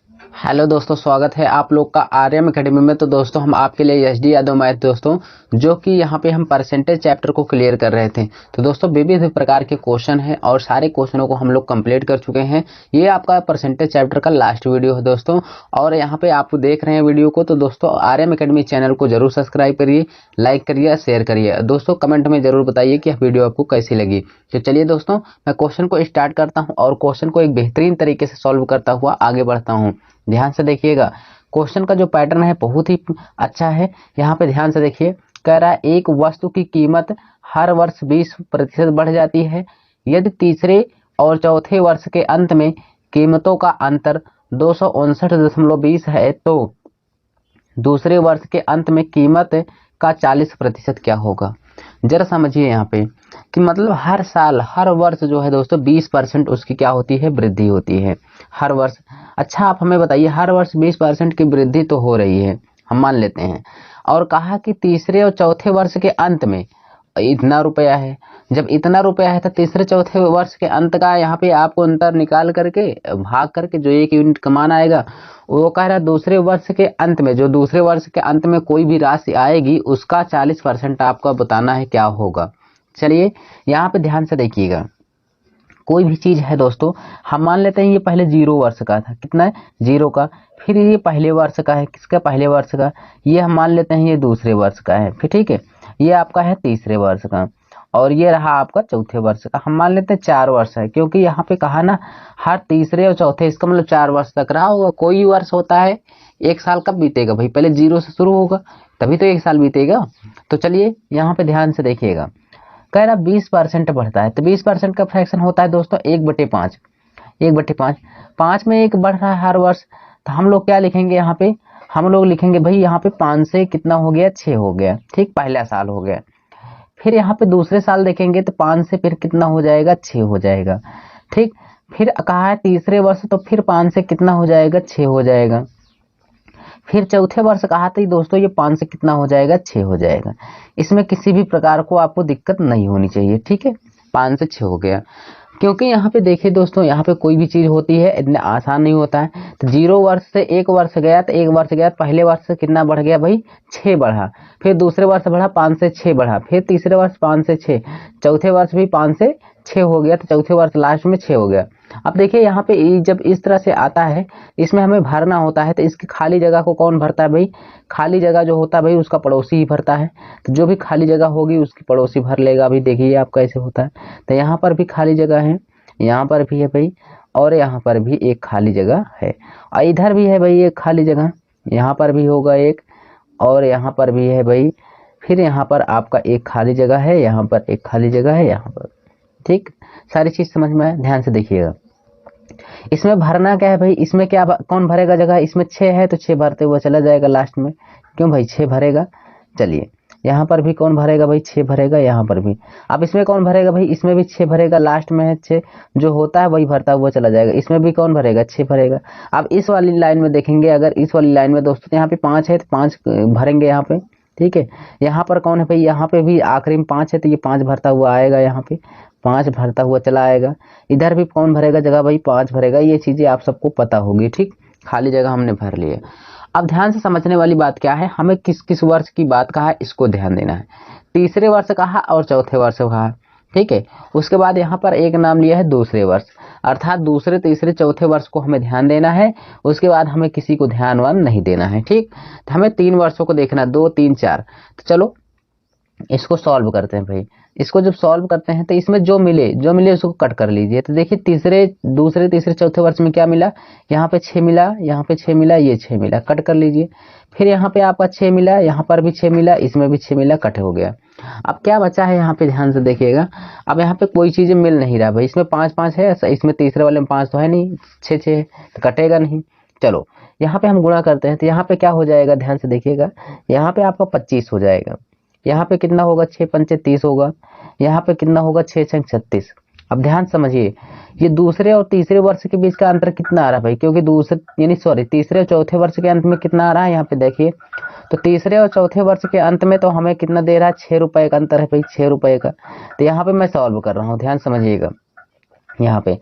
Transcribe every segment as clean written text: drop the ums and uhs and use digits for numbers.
Hello दोस्तों, स्वागत है आप लोग का आर्यम एकेडमी में। तो दोस्तों हम आपके लिए एचडी यादव मैथ दोस्तों, जो कि यहाँ पे हम परसेंटेज चैप्टर को क्लियर कर रहे थे। तो दोस्तों विविध प्रकार के क्वेश्चन हैं और सारे क्वेश्चनों को हम लोग कंप्लीट कर चुके हैं। ये आपका परसेंटेज चैप्टर का लास्ट वीडियो है दोस्तों। और यहाँ पे आप देख रहे हैं वीडियो को, तो दोस्तों आर्यम एकेडमी चैनल को जरूर सब्सक्राइब करिए, लाइक करिए, शेयर करिए। दोस्तों कमेंट में जरूर बताइए कि वीडियो आपको कैसी लगी। तो चलिए दोस्तों, मैं क्वेश्चन को स्टार्ट करता हूँ और क्वेश्चन को एक बेहतरीन तरीके से सॉल्व करता हुआ आगे बढ़ता हूँ। ध्यान से देखिएगा, क्वेश्चन का जो पैटर्न है बहुत ही अच्छा है। यहाँ पे ध्यान से देखिए, कह रहा है एक वस्तु की कीमत हर वर्ष 20% बढ़ जाती है। यदि तीसरे और चौथे वर्ष के अंत में कीमतों का अंतर 259.20 है तो दूसरे वर्ष के अंत में कीमत का 40% क्या होगा। जरा समझिए यहाँ पे कि मतलब हर साल हर वर्ष जो है दोस्तों 20% उसकी क्या होती है, वृद्धि होती है हर वर्ष। अच्छा आप हमें बताइए, हर वर्ष 20% की वृद्धि तो हो रही है, हम मान लेते हैं। और कहा कि तीसरे और चौथे वर्ष के अंत में इतना रुपया है। जब इतना रुपया है तो तीसरे चौथे वर्ष के अंत का यहाँ पे आपको अंतर निकाल करके भाग करके जो 1 यूनिट कमाना आएगा, वो कह रहा है दूसरे वर्ष के अंत में, जो दूसरे वर्ष के अंत में कोई भी राशि आएगी उसका 40% आपको बताना है क्या होगा। चलिए यहाँ पे ध्यान से देखिएगा, कोई भी चीज है दोस्तों, हम मान लेते हैं ये पहले 0 वर्ष का था, कितना है 0 का। फिर ये पहले वर्ष का है, किसका पहले वर्ष का, ये हम मान लेते हैं ये दूसरे वर्ष का है। फिर ठीक है, ये आपका है तीसरे वर्ष का, और ये रहा आपका चौथे वर्ष का। हम मान लेते हैं 4 वर्ष है, क्योंकि यहाँ पे कहा ना हर तीसरे और चौथे, इसका मतलब 4 वर्ष तक रहा होगा। कोई वर्ष होता है 1 साल कब बीतेगा भाई, पहले 0 से शुरू होगा तभी तो 1 साल बीतेगा। तो चलिए यहाँ पे ध्यान से देखिएगा, कह रहा 20% बढ़ता है तो 20% का फ्रैक्शन होता है दोस्तों 1/5। 1/5, 5 में 1 बढ़ रहा है हर वर्ष। तो हम लोग क्या लिखेंगे यहाँ पे, हम लोग लिखेंगे भाई यहाँ पे 5 से कितना हो गया, 6 हो गया। ठीक, पहला साल हो गया। फिर यहाँ पे दूसरे साल देखेंगे तो 5 से फिर कितना हो जाएगा, 6 हो जाएगा। ठीक, फिर कहा है तीसरे वर्ष, तो फिर 5 से कितना हो जाएगा, 6 हो जाएगा। फिर चौथे वर्ष कहा था दोस्तों, ये 5 से कितना हो जाएगा, 6 हो जाएगा। इसमें किसी भी प्रकार को आपको दिक्कत नहीं होनी चाहिए। ठीक है, 5 से 6 हो गया। क्योंकि यहाँ पे देखिए दोस्तों, यहाँ पे कोई भी चीज होती है इतना आसान नहीं होता है। तो 0 वर्ष से 1 वर्ष गया तो 1 वर्ष गया, पहले वर्ष से कितना बढ़ गया भाई, 6 बढ़ा। फिर दूसरे वर्ष बढ़ा, 5 से 6 बढ़ा। फिर तीसरे वर्ष 5 से 6, चौथे वर्ष भी 5 से 6 हो गया, तो चौथे वर्ष लास्ट में 6 हो गया। अब देखिए यहाँ पे जब इस तरह से आता है, इसमें हमें भरना होता है, तो इसकी खाली जगह को कौन भरता है भाई, खाली जगह जो होता है भाई उसका पड़ोसी ही भरता है। तो जो भी खाली जगह होगी उसकी पड़ोसी भर लेगा। अभी देखिए आप कैसे होता है। तो यहाँ पर भी खाली जगह है, यहाँ पर भी है भाई, और यहाँ पर भी एक खाली जगह है, और इधर भी है भाई एक खाली जगह, यहाँ पर भी होगा एक, और यहाँ पर भी है भाई। फिर यहाँ पर आपका एक खाली जगह है, यहाँ पर एक खाली जगह है, यहाँ पर। ठीक, सारी चीज समझ में आए, ध्यान से देखिएगा। इसमें भरना क्या है भाई, इसमें क्या कौन भरेगा जगह, इसमें 6 है तो 6 भरते हुए चला जाएगा लास्ट में। क्यों भाई, 6 भरेगा। चलिए यहाँ पर भी कौन भरेगा भाई, 6 भरेगा, यहाँ पर भी। अब इसमें कौन भरेगा भाई, इसमें भी 6 भरेगा, लास्ट में है 6, जो होता है वही भरता हुआ चला जाएगा। इसमें भी कौन भरेगा, 6 भरेगा। अब इस वाली लाइन में देखेंगे, अगर इस वाली लाइन में दोस्तों यहाँ पे 5 है तो 5 भरेंगे यहाँ पे। ठीक है, यहाँ पर कौन है भाई, यहाँ पे भी आखिरी में 5 है तो ये 5 भरता हुआ आएगा, यहाँ पे 5 भरता हुआ चला आएगा। इधर भी कौन भरेगा जगह भाई, 5 भरेगा। ये चीजें आप सबको पता होगी। ठीक, खाली जगह हमने भर लिया। अब ध्यान से समझने वाली बात क्या है, हमें किस किस वर्ष की बात कहा है इसको ध्यान देना है। तीसरे वर्ष कहा और चौथे वर्ष कहा। ठीक है, उसके बाद यहाँ पर एक नाम लिया है दूसरे वर्ष, अर्थात दूसरे तीसरे चौथे वर्ष को हमें ध्यान देना है। उसके बाद हमें किसी को ध्यान नहीं देना है। ठीक, तो हमें 3 वर्षों को देखना, 2 3 4। तो चलो इसको सॉल्व करते हैं भाई। इसको जब सॉल्व करते हैं तो इसमें जो मिले उसको कट कर लीजिए। तो देखिए दूसरे तीसरे चौथे वर्ष में क्या मिला, यहाँ पे 6 मिला, यहाँ पे 6 मिला, ये 6 मिला, कट कर लीजिए। फिर यहाँ पे आपका 6 मिला, यहाँ पर भी 6 मिला, इसमें भी 6 मिला, कट हो गया। अब क्या बचा है यहाँ पे, ध्यान से देखिएगा। अब यहाँ पे कोई चीज मिल नहीं रहा भाई, इसमें 5 5 है, इसमें तीसरे वाले में 5 तो है नहीं, 6 6 है तो कटेगा नहीं। चलो यहाँ पे हम गुणा करते हैं, तो यहाँ पे क्या हो जाएगा, ध्यान से देखिएगा। यहाँ पे आपका 25 हो जाएगा, यहाँ पे कितना होगा, 6 पंचे 30 होगा, यहाँ पे कितना होगा, 6 छंग 36। अब ध्यान समझिए, ये दूसरे और तीसरे वर्ष के बीच का अंतर कितना आ रहा है भाई, क्योंकि तीसरे और चौथे वर्ष के अंत में कितना आ रहा है, यहाँ पे देखिए। तो तीसरे और चौथे वर्ष के अंत में तो हमें कितना दे रहा है, 6 रुपए का अंतर है भाई, 6 रुपए का। तो यहाँ पे मैं सॉल्व कर रहा हूँ, ध्यान समझिएगा। यहाँ पे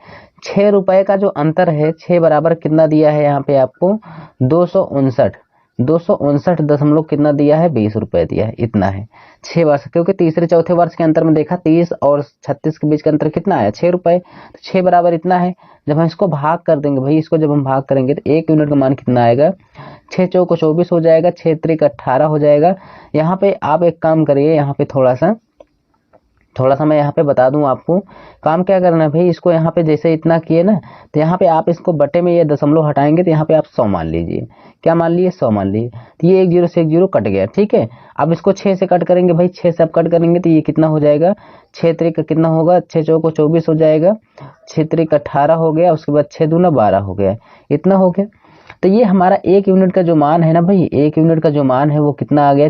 ₹6 का जो अंतर है, 6 बराबर कितना दिया है यहाँ पे आपको 259 दशमलव कितना दिया है 20 रुपए दिया है, इतना है 6 वर्ष, क्योंकि तीसरे चौथे वर्ष के अंतर में देखा 30 और 36 के बीच का अंतर कितना आया ₹6, तो 6 बराबर इतना है। जब हम इसको भाग कर देंगे भाई, इसको जब हम भाग करेंगे तो 1 यूनिट का मान कितना आएगा, 6 चौको 24 हो जाएगा, 6 त्रिक 18 हो जाएगा। यहाँ पे आप एक काम करिए, यहाँ पे थोड़ा सा मैं यहाँ पे बता दूं आपको काम क्या करना है भाई। इसको यहाँ पे जैसे इतना किए ना, तो यहाँ पे आप इसको बटे में ये दशमलव हटाएंगे तो यहाँ पे आप 100 मान लीजिए। क्या मान लिए 100 मान लिए, तो ये 1 0 से 1 0 कट गया, ठीक है। अब इसको 6 से कट करेंगे भाई, 6 से आप कट करेंगे तो ये कितना हो जाएगा, 6 त्रिक कितना होगा, 6 चौको 24 हो जाएगा, 6 त्रिक 18 हो गया, उसके बाद 6 दूना 12 हो गया, इतना हो गया। तो ये हमारा 1 यूनिट का जो मान है ना भाई, 1 यूनिट का जो मान है वो कितना आ गया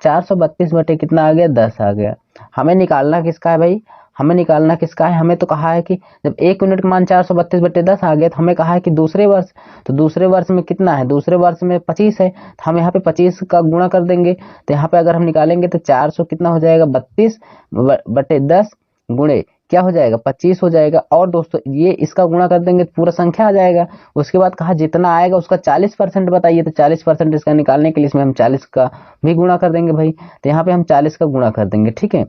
432 बटे कितना आ गया 10 आ गया। हमें निकालना किसका है भाई, हमें निकालना किसका है, हमें तो कहा है कि जब 1 यूनिट का मान 432 बटे 10 आ गया तो हमें कहा है कि दूसरे वर्ष, तो दूसरे वर्ष में कितना है, दूसरे वर्ष में 25 है, तो हम यहाँ पे 25 का गुणा कर देंगे। तो यहाँ पे अगर हम निकालेंगे तो 400 कितना हो जाएगा 32 बटे 10 गुणे क्या हो जाएगा 25 हो जाएगा। और दोस्तों ये इसका गुणा कर देंगे तो पूरा संख्या आ जाएगा। उसके बाद कहा जितना आएगा उसका 40% बताइए, तो 40% इसका निकालने के लिए इसमें हम 40 का भी गुणा कर देंगे भाई। तो यहाँ पे हम 40 का गुणा कर देंगे, ठीक है।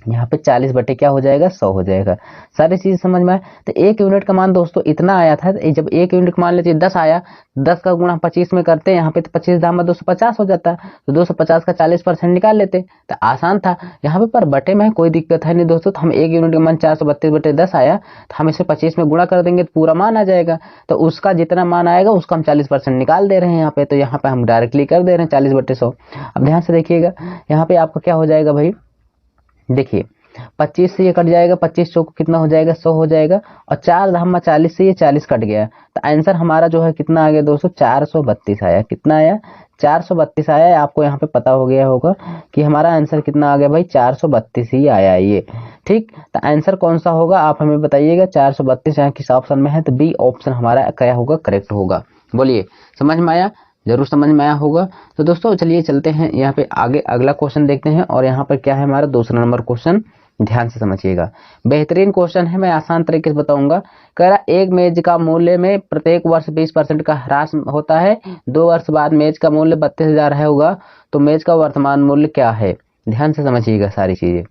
यहाँ पे 40 बटे क्या हो जाएगा 100 हो जाएगा। सारी चीज समझ में आए। तो 1 यूनिट का मान दोस्तों इतना आया था। जब 1 यूनिट का मान लेते 10 आया, 10 का गुणा 25 में करते हैं, यहाँ पे तो 25 दाम 250 हो जाता, तो 250 का 40% निकाल लेते, तो आसान था यहाँ पे। पर बटे में कोई दिक्कत है नहीं दोस्तों। तो हम 1 यूनिट का मान 432 बटे 10 आया, तो हम इसे 25 में गुणा कर देंगे तो पूरा मान आ जाएगा। तो उसका जितना मान आएगा उसका हम 40% निकाल दे रहे हैं यहाँ पे। तो यहाँ पे हम डायरेक्टली कर दे रहे हैं 40 बटे 100। अब ध्यान से देखिएगा, यहाँ पे आपका क्या हो जाएगा भाई, देखिए 25 से ये कट जाएगा, 25 चौको कितना हो जाएगा 100 हो जाएगा, और 4 धामा 40 से ये 40 कट गया। तो आंसर हमारा जो है कितना आ गया दोस्तों 432 आया। कितना आया 432 आया। आपको यहाँ पे पता हो गया होगा कि हमारा आंसर कितना आ गया भाई 432 ही आया ये, ठीक। तो आंसर कौन सा होगा आप हमें बताइएगा। 432 यहाँ किस ऑप्शन में है, तो बी ऑप्शन हमारा क्या होगा, करेक्ट होगा। बोलिए समझ में आया, जरूर समझ में आया होगा। तो दोस्तों चलिए चलते हैं यहाँ पे आगे, अगला क्वेश्चन देखते हैं। और यहाँ पर क्या है हमारा दूसरा नंबर क्वेश्चन, ध्यान से समझिएगा, बेहतरीन क्वेश्चन है, मैं आसान तरीके से बताऊंगा। कह रहा एक मेज का मूल्य में प्रत्येक वर्ष 20% का ह्रास होता है, 2 वर्ष बाद मेज का मूल्य 32,000 है होगा, तो मेज का वर्तमान मूल्य क्या है। ध्यान से समझिएगा सारी चीजें।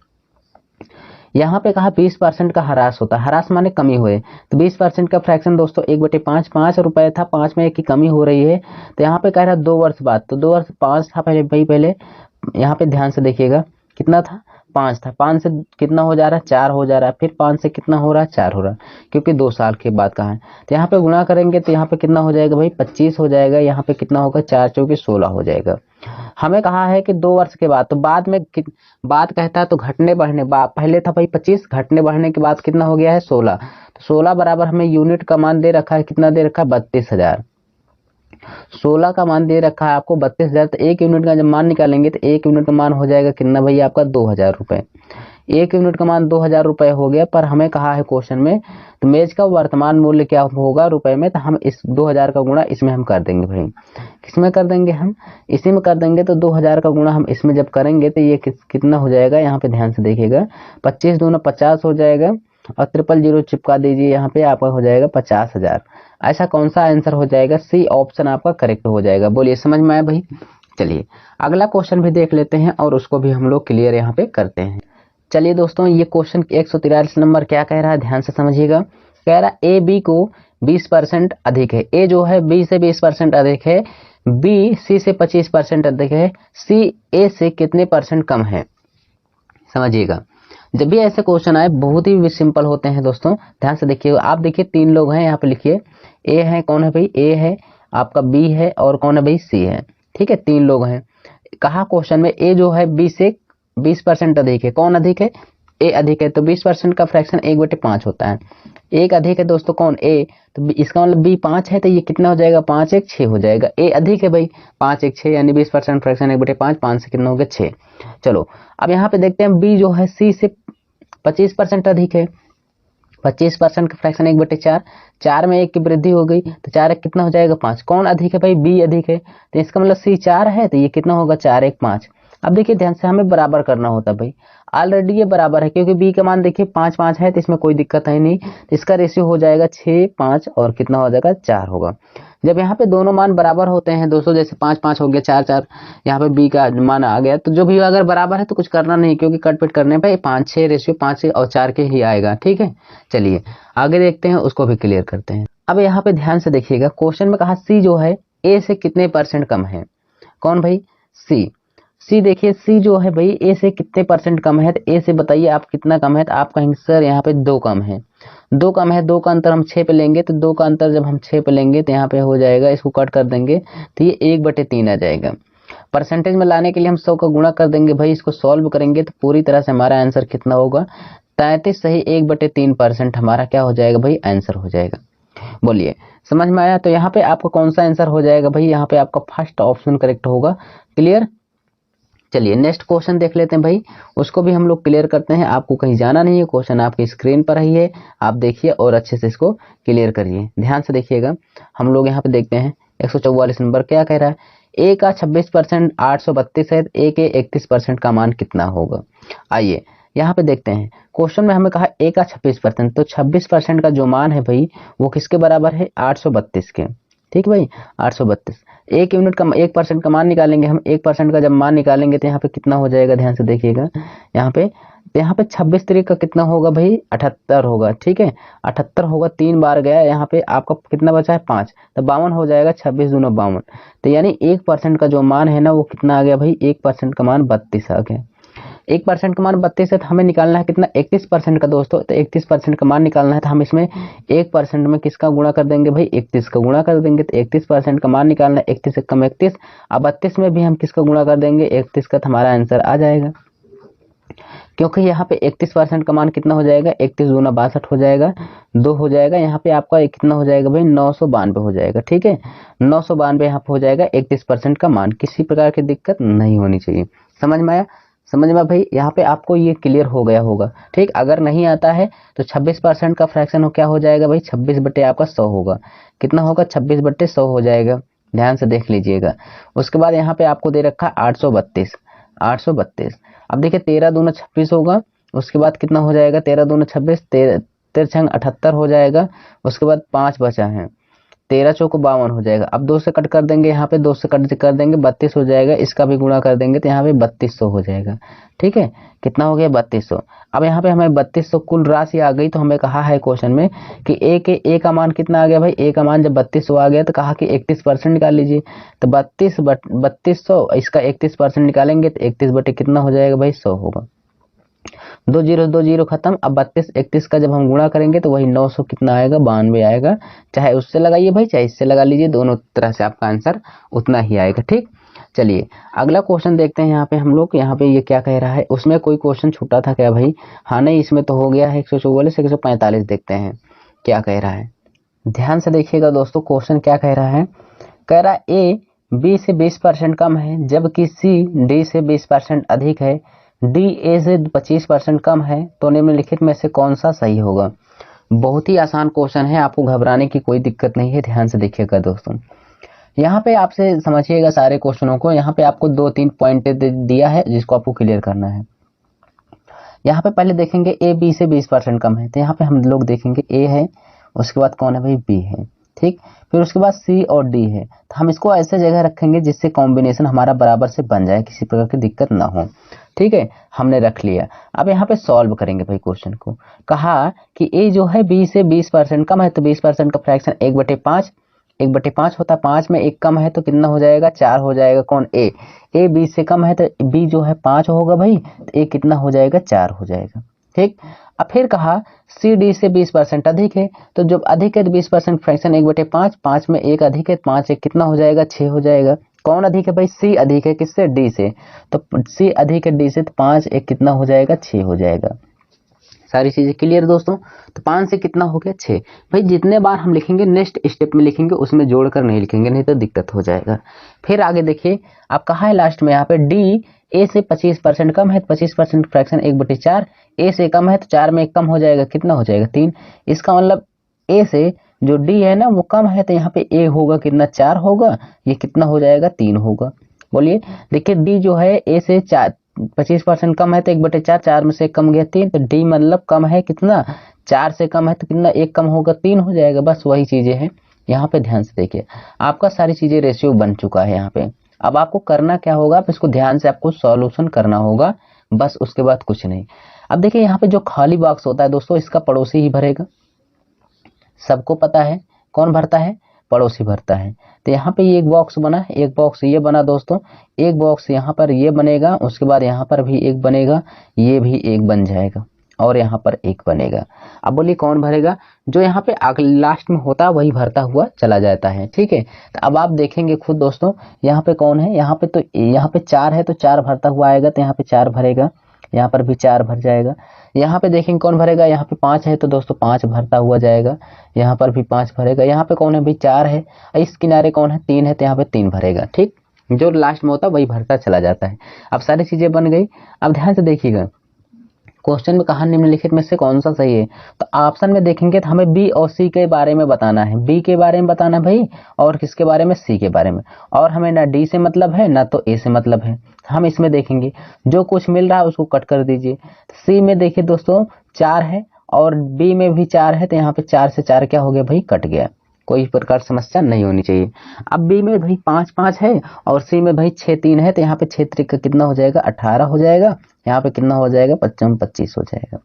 यहाँ पे कहा 20% का ह्रास होता है, ह्रास माने कमी हुए, तो 20% का फ्रैक्शन दोस्तों 1/5, 5 रुपए था, 5 में 1 की कमी हो रही है। तो यहाँ पे कह रहा है 2 वर्ष बाद, तो 2 वर्ष 5 था पहले भाई, पहले यहाँ पे ध्यान से देखिएगा कितना था 5 था, 5 से कितना हो जा रहा है 4 हो जा रहा है, फिर 5 से कितना हो रहा है 4 हो रहा है, क्योंकि 2 साल के बाद कहा है। तो यहाँ पे गुणा करेंगे तो यहाँ पे कितना हो जाएगा भाई 25 हो जाएगा, यहाँ पे कितना होगा 4 चौके 16 हो जाएगा। हमें कहा है कि 2 वर्ष के बाद, तो बाद में बात कहता है तो घटने बढ़ने, पहले था भाई 25, घटने बढ़ने के बाद कितना हो गया है 16, तो 16 बराबर हमें यूनिट का मान दे रखा है, कितना दे रखा है 32,000। 16 का मान दे रखा है आपको 32,000। तो 1 यूनिट का जब मान निकालेंगे तो 1 यूनिट का मान हो जाएगा कितना भाई आपका 2,000 रुपए। 1 यूनिट का मान 2,000 रुपए हो गया। पर हमें कहा है क्वेश्चन में तो मेज का वर्तमान मूल्य क्या होगा रुपए में, तो हम इस 2,000 का गुणा इसमें हम कर देंगे भाई। किसमें कर देंगे हम, इसी में कर देंगे। तो 2,000 का गुणा हम इसमें जब करेंगे तो ये कितना हो जाएगा, यहाँ पे ध्यान से देखिएगा 25 दूना 50 हो जाएगा, और 000 चिपका दीजिए, यहाँ पे आपका हो जाएगा 50,000। ऐसा कौन सा आंसर हो जाएगा, सी ऑप्शन आपका करेक्ट हो जाएगा। बोलिए समझ में आया भाई। चलिए अगला क्वेश्चन भी देख लेते हैं और उसको भी हम लोग क्लियर यहाँ पे करते हैं। चलिए दोस्तों ये क्वेश्चन 143 नंबर क्या कह रहा है, ध्यान से समझिएगा। कह रहा है ए बी को 20% अधिक है, ए जो है बी से 20% अधिक है, बी सी से 25% अधिक है, सी ए से कितने % कम है। समझिएगा जब भी ऐसे क्वेश्चन आए बहुत ही सिंपल होते हैं दोस्तों, ध्यान से देखिए। आप देखिए 3 लोग हैं यहाँ पे, लिखिए ए है, कौन है भाई ए है, आपका बी है, और कौन है भाई सी है, ठीक है 3 लोग हैं। कहा क्वेश्चन में ए जो है बी से 20% अधिक है, कौन अधिक है ए अधिक है, तो 20% का फ्रैक्शन 1/5 होता है। एक अधिक है दोस्तों कौन ए, तो इसका मतलब बी 5 है, तो ये कितना हो जाएगा 5 1 6 हो जाएगा। ए अधिक है भाई 5 1 6, यानी 20% फ्रैक्शन 1/5, 5 से कितना हो गया 6। चलो अब यहाँ पे देखते हैं बी जो है सी से 25% अधिक है, 25% का फ्रैक्शन 1/4, 4 में 1 की वृद्धि हो गई, तो 4 1 कितना हो जाएगा 5। कौन अधिक है भाई बी अधिक है, तो इसका मतलब सी 4 है, तो ये कितना होगा 4 1 5। अब देखिए ध्यान से हमें बराबर करना होता है भाई, ऑलरेडी ये बराबर है क्योंकि बी का मान देखिए 5 5 है, तो इसमें कोई दिक्कत है नहीं, तो इसका रेशियो हो जाएगा 6 5 और कितना हो जाएगा 4 होगा। जब यहाँ पे दोनों मान बराबर होते हैं दोस्तों, जैसे 5 5 हो गया 4 4, यहाँ पे बी का मान आ गया, तो जो भी अगर बराबर है तो कुछ करना नहीं, क्योंकि कट पिट करने पे 5 6 रेशियो 5 और 4 के ही आएगा। ठीक है, चलिए आगे देखते हैं, उसको भी क्लियर करते हैं। अब यहाँ पे ध्यान से देखिएगा, क्वेश्चन में कहा सी जो है ए से कितने % कम है। कौन भाई, सी देखिए, सी जो है भाई ए से कितने % कम है, तो ए से बताइए आप कितना कम है, तो आप कहेंगे सर यहाँ पे 2 कम है, 2 कम है, 2 का अंतर हम 6 पे लेंगे, तो 2 का अंतर जब हम 6 पे लेंगे तो यहाँ पे हो जाएगा, इसको कट कर देंगे तो ये 1/3 आ जाएगा। परसेंटेज में लाने के लिए हम 100 का गुणा कर देंगे भाई, इसको सॉल्व करेंगे तो पूरी तरह से हमारा आंसर कितना होगा, 33 सही 1/3% हमारा क्या हो जाएगा भाई, आंसर हो जाएगा। बोलिए समझ में आया। तो यहाँ पे आपका कौन सा आंसर हो जाएगा भाई, यहाँ पे आपका फर्स्ट ऑप्शन करेक्ट होगा। क्लियर, चलिए नेक्स्ट क्वेश्चन देख लेते हैं भाई, उसको भी हम लोग क्लियर करते हैं। आपको कहीं जाना नहीं है, क्वेश्चन आपकी स्क्रीन पर ही है, आप देखिए और अच्छे से इसको क्लियर करिए, ध्यान से देखिएगा। हम लोग यहाँ पे देखते हैं 144 नंबर क्या कह रहा है, ए का 26% 832 है, ए के 31% का मान कितना होगा। आइए यहाँ पे देखते हैं, क्वेश्चन में हमें कहा ए का 26%, तो 26% का जो मान है भाई वो किसके बराबर है, 832 के। ठीक भाई, 832 एक यूनिट का 1% का मान निकालेंगे हम, 1% का जब मान निकालेंगे तो यहाँ पे कितना हो जाएगा, ध्यान से देखिएगा। यहाँ पे 26 तरीक का कितना होगा भाई, 78 होगा। ठीक है, 78 होगा, 3 बार गया, यहाँ पे आपका कितना बचा है 5, तो 52 हो जाएगा, 26 दूना 52, तो यानी 1% का जो मान है ना वो कितना आ गया भाई, 1% का मान 32 आ गया। 1% का मान 32 है, तो हमें निकालना है कितना, 31% का दोस्तों, तो 31% का मान निकालना है, तो हम इसमें 1% में किसका गुणा कर देंगे भाई, 31 का गुणा कर देंगे, तो 31% का मान निकालना है, 31 कम 31, अब 32 में भी हम किसका गुणा कर देंगे, 31 का, तो हमारा आंसर आ जाएगा। क्योंकि यहाँ पे 31% का मान कितना हो जाएगा, 31 दूना 62 हो जाएगा, 2 हो जाएगा, यहाँ पे आपका कितना हो जाएगा भाई, 992 हो जाएगा। ठीक है, 992 यहाँ पे हो जाएगा 31% का मान, किसी प्रकार की दिक्कत नहीं होनी चाहिए। समझ में आया, समझ में भाई, यहाँ पे आपको ये क्लियर हो गया होगा। ठीक, अगर नहीं आता है तो 26% का फ्रैक्शन हो क्या हो जाएगा भाई, 26 बटे आपका 100 होगा, कितना होगा, 26 बटे 100 हो जाएगा, ध्यान से देख लीजिएगा। उसके बाद यहाँ पे आपको दे रखा 832, 832, अब देखिए 13 दूना 26 होगा, उसके बाद कितना हो जाएगा, 13 दूना 26, 13 छंग 78 हो जाएगा, उसके बाद 5 बचा है, 13 चौको 52 हो जाएगा। अब 2 से कट कर देंगे, यहाँ पे 2 से कट कर देंगे, 32 हो जाएगा, इसका भी गुणा कर देंगे तो यहाँ पे 3200 हो जाएगा। ठीक है, कितना हो गया 3200। अब यहाँ पे हमें 3200 कुल राशि आ गई, तो हमें कहा है क्वेश्चन में कि ए का मान कितना आ गया भाई, ए का मान जब 3200 आ गया तो कहा कि 31% निकाल लीजिए, तो 3200 इसका 31% निकालेंगे तो 31 बटे कितना हो जाएगा भाई, 100 होगा। 2 0 खत्म। अब 32 31 का जब हम गुणा करेंगे तो वही 900 कितना आएगा, 92 आएगा। चाहे उससे लगाइए भाई, चाहे इससे लगा लीजिए, दोनों तरह से आपका आंसर उतना ही आएगा। ठीक, चलिए अगला क्वेश्चन देखते हैं। यहाँ पे हम लोग, यहाँ पे ये क्या कह रहा है, उसमें कोई क्वेश्चन छूटा था क्या भाई, हाँ नहीं, इसमें तो हो गया है। 144 145 देखते हैं क्या कह रहा है, ध्यान से देखिएगा दोस्तों। क्वेश्चन क्या कह रहा है, कह रहा है ए बी से 20% कम है, जबकि सी डी से 20% अधिक है, डी ए से 25% कम है, तो निम्नलिखित में से कौन सा सही होगा। बहुत ही आसान क्वेश्चन है, आपको घबराने की कोई दिक्कत नहीं है, ध्यान से देखिएगा दोस्तों। यहाँ पे आपसे समझिएगा सारे क्वेश्चनों को, यहाँ पे आपको 2-3 पॉइंट दिया है जिसको आपको क्लियर करना है। यहाँ पे पहले देखेंगे ए बी से 20% कम है, तो यहाँ पे हम लोग देखेंगे ए है, उसके बाद कौन है भाई, बी है। ठीक, फिर उसके बाद सी और डी है, तो हम इसको ऐसे जगह रखेंगे जिससे कॉम्बिनेशन हमारा बराबर से बन जाए, किसी प्रकार की दिक्कत ना हो। ठीक है, हमने रख लिया। अब यहाँ पे सॉल्व करेंगे भाई क्वेश्चन को। कहा कि ए जो है बी से 20% कम है, तो 20% का फ्रैक्शन 1/5, 1/5 होता है, 5 में 1 कम है तो कितना हो जाएगा, 4 हो जाएगा। कौन, ए बी से कम है तो बी जो है 5 होगा भाई, तो ए कितना हो जाएगा, 4 हो जाएगा। ठीक, अब फिर कहा सी डी से 20% अधिक है, तो जब अधिक है तो 20% फ्रैक्शन 1/5, 5 में 1 अधिक है, 5 1 कितना हो जाएगा, 6 हो जाएगा। कौन अधिक है भाई, सी अधिक है, किससे, डी से, तो सी अधिक है डी से, तो 5 1 कितना हो जाएगा, 6 हो जाएगा। सारी चीजें क्लियर दोस्तों। तो 5 से कितना हो गया, 6। भाई जितने बार हम लिखेंगे नेक्स्ट स्टेप में लिखेंगे, उसमें जोड़कर नहीं लिखेंगे, नहीं तो दिक्कत हो जाएगा। फिर आगे देखिए, आप कहा है लास्ट में यहाँ पे डी ए से 25% कम है, 25% फ्रैक्शन 1/4, ए से कम है तो 4 में 1 कम हो जाएगा, कितना हो जाएगा, 3। इसका मतलब ए से जो डी है ना वो कम है, तो यहाँ पे ए होगा कितना, 4 होगा, ये कितना हो जाएगा, 3 होगा। बोलिए, देखिए डी जो है ए से 25% कम है तो 1/4, 4 में से 1 कम गया 3, तो डी मतलब कम है कितना, 4 से कम है तो कितना, 1 कम होगा 3 हो जाएगा। बस वही चीजें हैं यहाँ पे, ध्यान से देखिए आपका सारी चीजें रेशियो बन चुका है यहाँ पे। अब आपको करना क्या होगा, आप इसको ध्यान से आपको सॉल्यूशन करना होगा, बस उसके बाद कुछ नहीं। अब देखिए यहाँ पे जो खाली बॉक्स होता है दोस्तों, इसका पड़ोसी ही भरेगा, सबको पता है कौन भरता है, पड़ोसी भरता है। तो यहाँ पे ये एक बॉक्स बना, एक बॉक्स ये बना दोस्तों, एक बॉक्स यहाँ पर ये बनेगा, उसके बाद यहाँ पर भी एक बनेगा, ये भी एक बन जाएगा और यहाँ पर एक बनेगा। अब बोलिए कौन भरेगा, जो यहाँ पे लास्ट में होता है वही भरता हुआ चला जाता है, ठीक है। तो अब आप देखेंगे खुद दोस्तों, यहाँ पे कौन है, यहाँ पे तो यहाँ पे 4 है तो 4 भरता हुआ आएगा, तो यहाँ पे 4 भरेगा, यहाँ पर भी 4 भर जाएगा। यहाँ पे देखेंगे कौन भरेगा, यहाँ पे 5 है तो दोस्तों 5 भरता हुआ जाएगा, यहाँ पर भी 5 भरेगा। यहाँ पे कौन है भाई, 4 है, इस किनारे कौन है, 3 है, तो यहाँ पे 3 भरेगा, ठीक। जो लास्ट में होता है वही भरता चला जाता है। अब सारी चीजें बन गई। अब ध्यान से देखिएगा, क्वेश्चन में कहा निम्नलिखित में से कौन सा सही है, तो ऑप्शन में देखेंगे तो हमें बी और सी के बारे में बताना है, बी के बारे में बताना भाई, और किसके बारे में, सी के बारे में। और हमें ना डी से मतलब है ना तो ए से मतलब है, हम इसमें देखेंगे जो कुछ मिल रहा है उसको कट कर दीजिए। सी में देखिए दोस्तों 4 है और बी में भी 4 है, तो यहाँ पे 4 से 4 क्या हो गया भाई, कट गया, कोई प्रकार समस्या नहीं होनी चाहिए। अब बी में भाई 5 5 है और सी में भाई 6 3 है, तो यहाँ पे 6 3 का कितना हो जाएगा, 18 हो जाएगा, यहाँ पे कितना हो जाएगा, 55 25 हो जाएगा।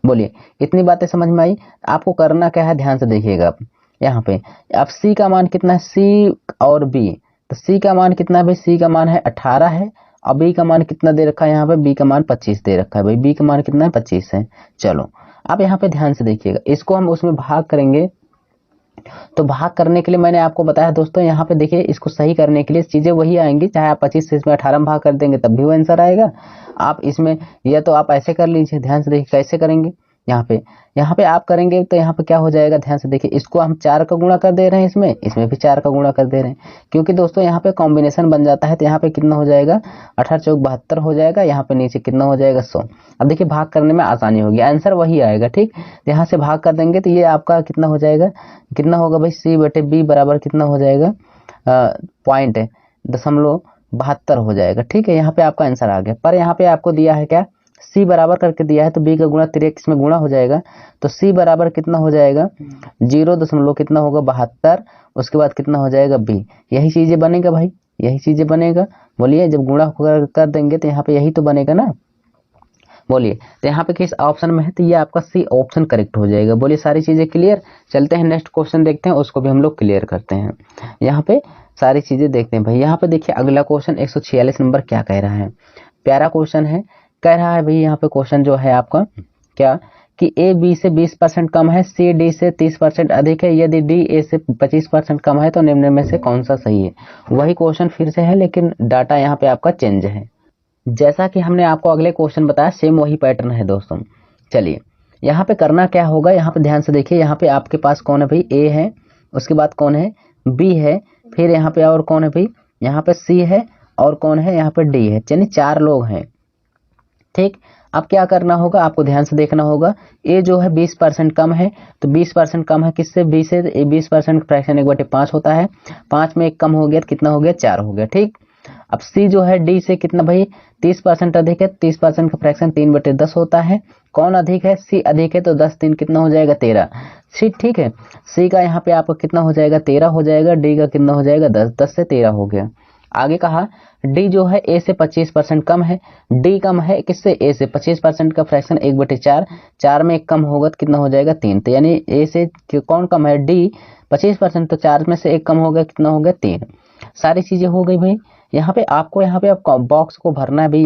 बोलिए इतनी बातें समझ में आई। आपको करना क्या है, ध्यान से देखिएगा आप यहाँ पे। अब सी का मान कितना है, सी और बी, तो सी का मान कितना है भाई, सी का मान है 18 है, और बी का मान कितना दे रखा है यहाँ पे, बी का मान 25 दे रखा है भाई, बी का मान कितना है 25 है। चलो अब यहाँ पे ध्यान से देखिएगा, इसको हम उसमें भाग करेंगे, तो भाग करने के लिए मैंने आपको बताया दोस्तों, यहाँ पे देखिए इसको सही करने के लिए चीजें वही आएंगी, चाहे आप 25 से इसमें 18 में भाग कर देंगे तब भी वो आंसर आएगा। आप इसमें या तो आप ऐसे कर लीजिए, ध्यान से देखिए कैसे करेंगे। यहाँ पे आप करेंगे तो यहाँ पे क्या हो जाएगा, ध्यान से देखिए, इसको हम 4 का गुणा कर दे रहे हैं, इसमें भी 4 का गुणा कर दे रहे हैं, क्योंकि दोस्तों यहाँ पे कॉम्बिनेशन बन जाता है। तो यहाँ पे कितना हो जाएगा, 18 चौक 72 हो जाएगा, यहाँ पे नीचे कितना हो जाएगा 100। अब देखिए भाग करने में आसानी होगी, आंसर वही आएगा, ठीक। यहाँ से भाग कर देंगे तो ये आपका कितना हो जाएगा, कितना होगा भाई, C/B बराबर कितना हो जाएगा, 0.72 हो जाएगा, ठीक है। यहाँ पे आपका आंसर आ गया। पर यहाँ पे आपको दिया है क्या, सी बराबर करके दिया है, तो बी का गुणा 3 इसमें गुणा हो जाएगा, तो सी बराबर कितना हो जाएगा, 0 कितना होगा 72, उसके बाद कितना हो जाएगा बी। यही चीजें बनेगा भाई, यही चीजें बनेगा। बोलिए जब गुणा कर देंगे तो यहाँ पे यही तो बनेगा ना। बोलिए तो यहाँ पे किस ऑप्शन में है, तो ये आपका सी ऑप्शन करेक्ट हो जाएगा। बोलिए सारी चीजें क्लियर। चलते हैं नेक्स्ट क्वेश्चन देखते हैं, उसको भी हम लोग क्लियर करते हैं। यहाँ पे सारी चीजें देखते हैं भाई। यहाँ पे देखिए अगला क्वेश्चन 146 नंबर क्या कह रहा है, प्यारा क्वेश्चन है। कह रहा है भाई यहाँ पे क्वेश्चन जो है आपका क्या, कि ए बी से 20% कम है, सी डी से 30% अधिक है, यदि डी ए से 25% कम है तो निम्न में से कौन सा सही है। वही क्वेश्चन फिर से है, लेकिन डाटा यहाँ पे आपका चेंज है। जैसा कि हमने आपको अगले क्वेश्चन बताया, सेम वही पैटर्न है दोस्तों। चलिए यहाँ पे करना क्या होगा, यहाँ पे ध्यान से देखिए, यहाँ पे आपके पास कौन है भाई, ए है, उसके बाद कौन है, बी है, फिर यहाँ पे और कौन है भाई, यहाँ पे सी है, और कौन है यहाँ पे डी है। चलिए 4 लोग हैं, ठीक। अब क्या करना होगा, आपको ध्यान से देखना होगा। ए जो है 20% कम है, तो 20% कम है किससे, बी से। ए 20% फ्रैक्शन 1/5 होता है, 5 में 1 कम हो गया तो कितना हो गया, 4 हो गया, ठीक। अब सी जो है डी से कितना भाई, 30% अधिक है, 30% का फ्रैक्शन 3/10 होता है। कौन अधिक है, सी अधिक है, तो 10 3 कितना हो जाएगा 13, ठीक है। सी का यहाँ पे आपको कितना हो जाएगा, 13 हो जाएगा, डी का कितना हो जाएगा 10, 10 से 13 हो गया। आगे कहा डी जो है ए से 25% कम है, डी कम है किससे, ए से। 25% का फ्रैक्शन 1/4, 4 में 1 कम होगा तो कितना हो जाएगा 3, तो यानी ए से कौन कम है, डी 25%, तो 4 में से 1 कम हो गया, कितना हो गया 3। सारी चीजें हो गई भाई। यहाँ पे आपको बॉक्स को भरना है भाई,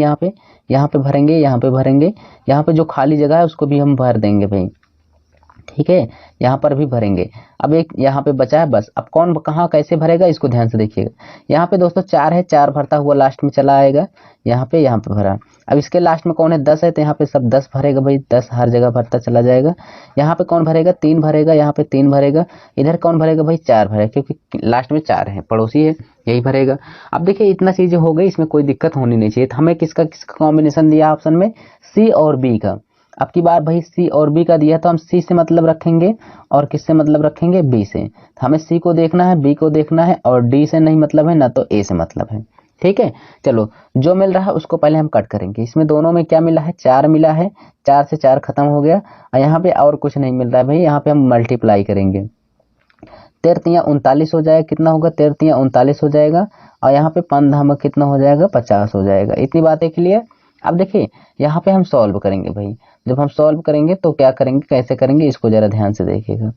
यहाँ पे भरेंगे, यहाँ पे भरेंगे, यहाँ पे जो खाली जगह है उसको भी हम भर देंगे भाई, ठीक है। यहाँ पर भी भरेंगे। अब एक यहाँ पे बचा है बस। अब कौन कहाँ कैसे भरेगा, इसको ध्यान से देखिएगा। यहाँ पे दोस्तों 4 है, 4 भरता हुआ लास्ट में चला आएगा, यहाँ पे भरा। अब इसके लास्ट में कौन है, 10 है, तो यहाँ पे सब 10 भरेगा भाई, 10 हर जगह भरता चला जाएगा। यहाँ पे कौन भरेगा, 3 भरेगा, यहाँ पे 3 भरेगा, इधर कौन भरेगा भाई, 4 भरेगा, क्योंकि लास्ट में 4 है, पड़ोसी है, यही भरेगा। अब देखिए इतना चीजें हो गई, इसमें कोई दिक्कत होनी नहीं चाहिए। तो हमें किसका कॉम्बिनेशन दिया ऑप्शन में, सी और बी का। अब की बार भाई सी और बी का दिया, तो हम सी से मतलब रखेंगे और किससे मतलब रखेंगे, बी से। हमें सी को देखना है, बी को देखना है, और डी से नहीं मतलब है, ना तो ए से मतलब है, ठीक है। चलो जो मिल रहा है उसको पहले हम कट करेंगे। इसमें दोनों में क्या मिला है, 4 मिला है, 4 से 4 खत्म हो गया और यहाँ पे और कुछ नहीं मिल रहा है भाई। यहाँ पे हम मल्टीप्लाई करेंगे, 13 39 हो जाएगा, कितना होगा 13 39 हो जाएगा और यहाँ पे 5 धामा कितना हो जाएगा 50 हो जाएगा। इतनी बातें क्लियर। अब देखिए यहाँ पे हम सॉल्व करेंगे भाई। जब हम सॉल्व करेंगे तो क्या करेंगे, कैसे करेंगे, इसको जरा ध्यान से देखिएगा।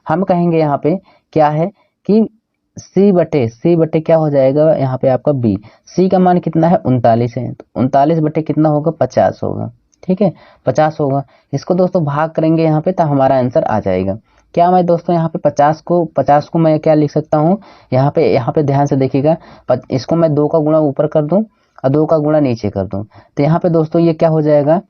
हम कहेंगे यहाँ पे क्या है कि सी बटे क्या हो जाएगा यहाँ पे आपका बी। सी का मान कितना है 39 है, तो 39 बटे कितना होगा 50 होगा। ठीक है 50 होगा। इसको दोस्तों भाग करेंगे यहाँ पे तो हमारा आंसर आ जाएगा। क्या मैं दोस्तों यहाँ पे 50 को मैं क्या लिख सकता हूँ, यहाँ पे ध्यान से देखिएगा। इसको मैं 2 का गुणा ऊपर कर दूं और 2 का गुणा नीचे कर दूं तो यहाँ पे दोस्तों ये क्या हो जाएगा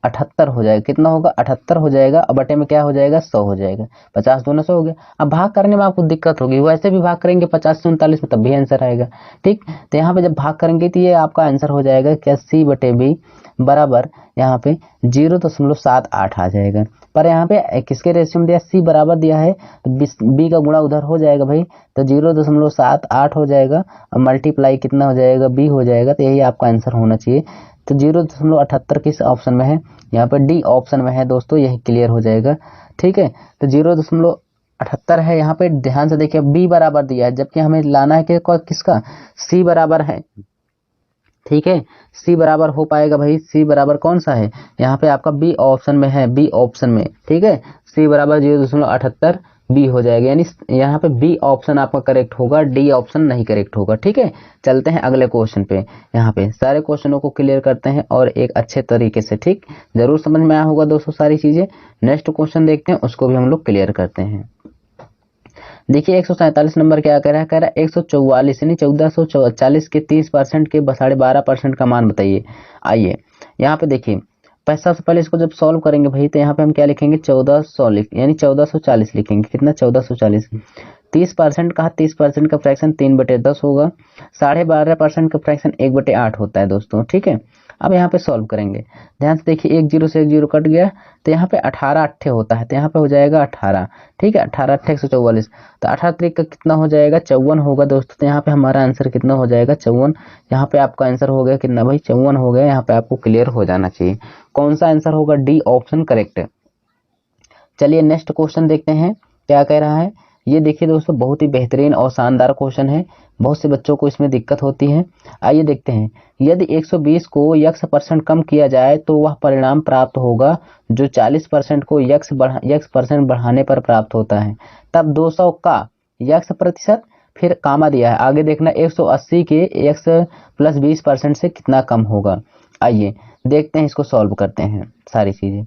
78 हो जाएगा। कितना होगा 78 हो जाएगा और बटे में क्या हो जाएगा 100 हो जाएगा। 50 दूना 100 हो गया। अब भाग करने में आपको दिक्कत होगी, वैसे भी भाग करेंगे 50 से 39 में तब भी आंसर आएगा। ठीक, तो यहाँ पे जब भाग करेंगे तो ये आपका आंसर हो जाएगा क्या, सी बटे बी बराबर यहाँ पे 0.78 आ जाएगा। पर यहाँ पे किसके रेशियो में दिया, सी बराबर दिया है तो बी का गुणा उधर हो जाएगा भाई, तो 0.78 हो जाएगा और मल्टीप्लाई कितना हो जाएगा बी हो जाएगा। तो यही आपका आंसर होना चाहिए। तो 0.78 किस ऑप्शन में है, यहाँ पे डी ऑप्शन में है दोस्तों, यही क्लियर हो जाएगा। ठीक है, तो 0.78 है। यहाँ पे ध्यान से देखिए बी बराबर दिया है, जबकि हमें लाना है कि किसका, सी बराबर है। ठीक है, सी बराबर हो पाएगा भाई, सी बराबर कौन सा है, यहाँ पे आपका बी ऑप्शन में है, बी ऑप्शन में। ठीक है, सी बराबर 0.78 बी हो जाएगा, यानी यहाँ पे बी ऑप्शन आपका करेक्ट होगा, डी ऑप्शन नहीं करेक्ट होगा। ठीक है, चलते हैं अगले क्वेश्चन पे। यहाँ पे सारे क्वेश्चनों को क्लियर करते हैं और एक अच्छे तरीके से। ठीक, जरूर समझ में आया होगा दोस्तों सारी चीजें। नेक्स्ट क्वेश्चन देखते हैं, उसको भी हम लोग क्लियर करते हैं। देखिए 147 नंबर क्या कह रहा है 144 यानी 1440 के 30% के 12.5% का मान बताइए। आइए यहाँ पे देखिए, सबसे पहले इसको जब सॉल्व करेंगे भाई तो यहाँ पे हम क्या लिखेंगे 1400 यानी 1440 लिखेंगे। कितना 1440, 30% कहा, 30% का फ्रैक्शन 3/10 होगा, 12.5% का फ्रैक्शन 1/8 होता है दोस्तों। ठीक है, अब यहाँ पे सॉल्व करेंगे, ध्यान से देखिए, एक जीरो से एक जीरो कट गया तो यहाँ पे 18 अट्ठे होता है, तो यहाँ पे हो जाएगा 18। ठीक है, 18 अट्ठे 144, तो 18 तरीक का कितना हो जाएगा 54 होगा दोस्तों। तो यहाँ पे हमारा आंसर कितना हो जाएगा 54। यहाँ पे आपका आंसर हो गया कितना भाई 54 हो गया। यहाँ पे आपको क्लियर हो जाना चाहिए कौन सा आंसर होगा, डी ऑप्शन करेक्ट है। चलिए नेक्स्ट क्वेश्चन देखते हैं क्या कह रहा है। ये देखिए दोस्तों बहुत ही बेहतरीन और शानदार क्वेश्चन है, बहुत से बच्चों को इसमें दिक्कत होती है। आइए देखते हैं, यदि 120 को x% कम किया जाए तो वह परिणाम प्राप्त होगा जो 40% को x% बढ़ाने पर प्राप्त होता है। तब 200 का x%, फिर कामा दिया है, आगे देखना 180 के x + 20% से कितना कम होगा। आइए देखते हैं, इसको सॉल्व करते हैं सारी चीजें।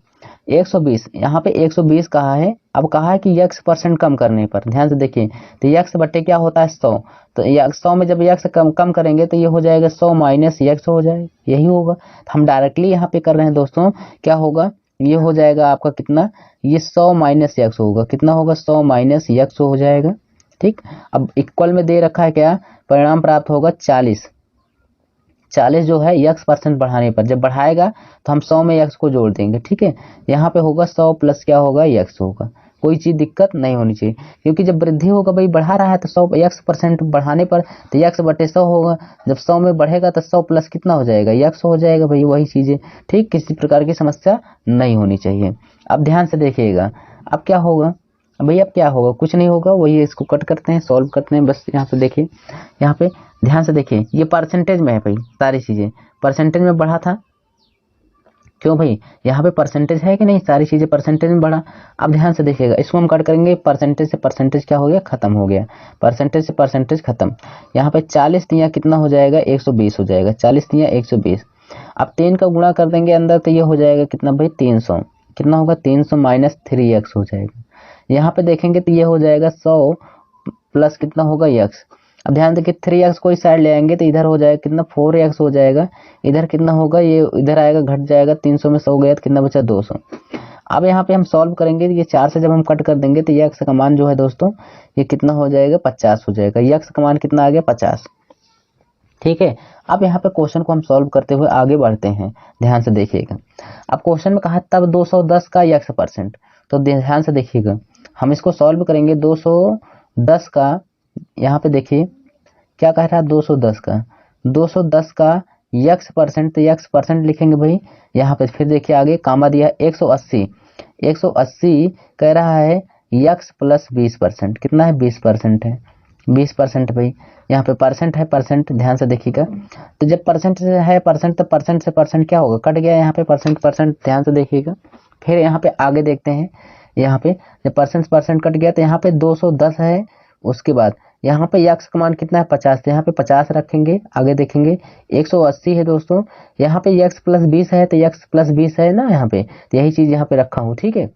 120 यहाँ पे 120 कहा है, अब कहा है कि x% कम करने पर, ध्यान से देखिए, तो x बटे क्या होता है 100, तो 100 में जब x कम करेंगे तो ये हो जाएगा 100 - x हो जाएगा, यही होगा। तो हम डायरेक्टली यहाँ पे कर रहे हैं दोस्तों, क्या होगा, ये हो जाएगा आपका कितना, ये 100 - x होगा, कितना होगा 100 - x हो जाएगा। ठीक, अब इक्वल में दे रखा है क्या, परिणाम प्राप्त होगा 40 जो है x% बढ़ाने पर, जब बढ़ाएगा तो हम 100 में x को जोड़ देंगे। ठीक है, यहाँ पे होगा 100 प्लस क्या होगा x होगा, कोई चीज दिक्कत नहीं होनी चाहिए, क्योंकि जब वृद्धि होगा भाई, बढ़ा रहा है तो 100 x% बढ़ाने पर तो x बटे 100 होगा, जब 100 में बढ़ेगा तो 100 प्लस कितना हो जाएगा x हो जाएगा भाई, वही चीजें। ठीक, किसी प्रकार की समस्या नहीं होनी चाहिए। अब ध्यान से देखिएगा, अब क्या होगा भाई, अब क्या होगा, कुछ नहीं होगा, वही इसको कट करते हैं, सॉल्व करते हैं बस। यहाँ पे देखिए, यहाँ पे ध्यान से देखिए, ये परसेंटेज में है भाई, सारी चीजें परसेंटेज में बढ़ा था, क्यों भाई, यहाँ पे परसेंटेज है कि नहीं, सारी चीजें परसेंटेज में बढ़ा। अब ध्यान से देखिएगा, इसको हम कट करेंगे, परसेंटेज से परसेंटेज क्या हो गया, खत्म हो गया, परसेंटेज से परसेंटेज खत्म। यहाँ पे 40 तिया कितना हो जाएगा 120 हो जाएगा, 40 तिया 120। अब 3 का गुणा कर देंगे अंदर तो ये हो जाएगा कितना भाई 300, कितना होगा 300 - 3x हो जाएगा। यहाँ पे देखेंगे तो ये हो जाएगा 100 प्लस कितना होगा x। अब ध्यान देखिए 3x को इस साइड ले आएंगे तो इधर हो जाएगा कितना 4x हो जाएगा, इधर कितना होगा, ये इधर आएगा घट जाएगा, 300 में 100 गया तो कितना बचा 200। अब यहाँ पे हम सॉल्व करेंगे, ये 4 से जब हम कट कर देंगे तो x का मान जो है दोस्तों ये कितना हो जाएगा 50 हो जाएगा, x का मान कितना आ गया 50। ठीक है, अब यहाँ पे क्वेश्चन को हम सॉल्व करते हुए आगे बढ़ते हैं, ध्यान से देखिएगा। अब क्वेश्चन में कहा तब 210 का x%, तो ध्यान से देखिएगा, हम इसको सॉल्व करेंगे 210 का, यहाँ पे देखिए क्या कह रहा है 210 का, 210 का यक्स परसेंट, तो यक्स परसेंट लिखेंगे भाई यहाँ पे। फिर देखिए आगे कामा दिया 180, 180 कह रहा है यक्स प्लस 20%, कितना है 20% है, 20% भाई। यहाँ पे परसेंट है, परसेंट ध्यान से देखिएगा। तो जब परसेंट से है परसेंट, तो परसेंट से परसेंट क्या होगा, कट गया यहाँ पे परसेंट, परसेंट ध्यान से देखिएगा। फिर यहाँ पे आगे देखते हैं, यहाँ पे जब परसेंट परसेंट कट गया तो यहाँ पे 210 है। उसके बाद यहाँ पे यक्स का मान कितना है 50, तो यहाँ पे 50 रखेंगे। आगे देखेंगे 180 है दोस्तों, यहाँ पे यक्स प्लस 20 है, तो यक्स प्लस 20 है ना यहाँ पे, तो यही चीज यहाँ पे रखा हूँ, ठीक है।